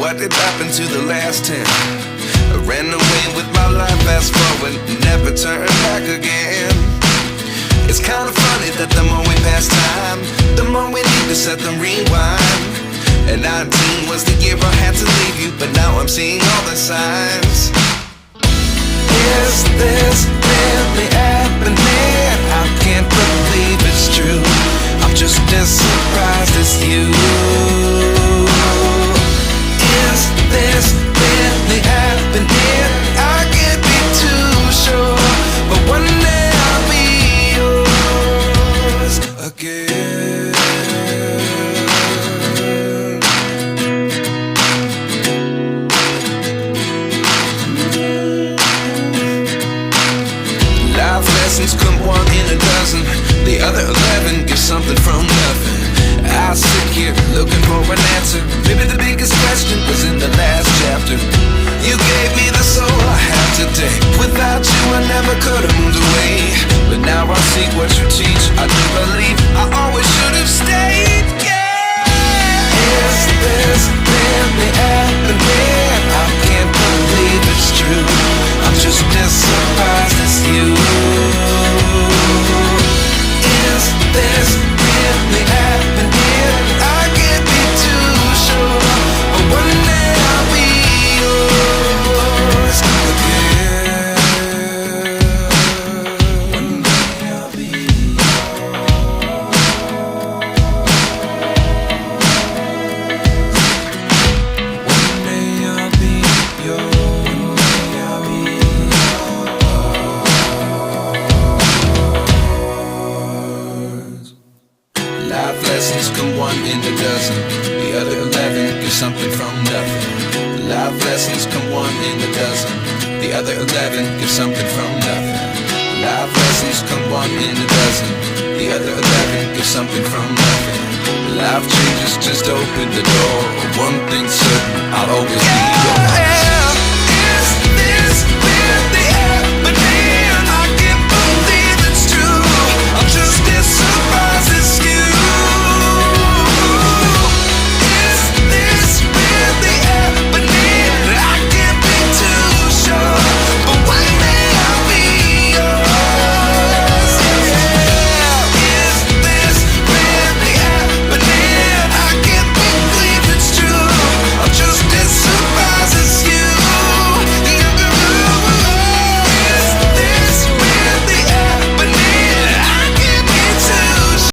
what did happen to the last 10? I ran away with my life, fast forward, never turn back again. It's kind of funny that the more we pass time, the more we need to set them rewind. And 19 was the year I had to leave you, but now I'm seeing all the signs. Is this really happening? I can't believe it's true. I'm just as surprised as you. Is this really happening? I can't be too sure, but one day I'll be yours again. Life lessons come one in a dozen. The other 11 give something from nothing. I sit here looking for an answer. Maybe the biggest question was in the last chapter. You gave me the soul I have today. Without you I never could have moved away. But now I see what you teach. I do believe I always should have stayed. Yeah. Is this really happening? I can't believe it's true. I'm just as surprised as you. Is this really happening? I can't be too sure, but one day I'll be yours again. One day I'll be yours. One day I'll be yours. One day I'll be yours. Life lessons come one in a dozen. The other 11 give something from nothing. Life lessons come one in a dozen. The other 11 give something from nothing. Life lessons come one in a dozen. The other 11 give something from nothing. Life changes just open the door. One thing's certain, I'll always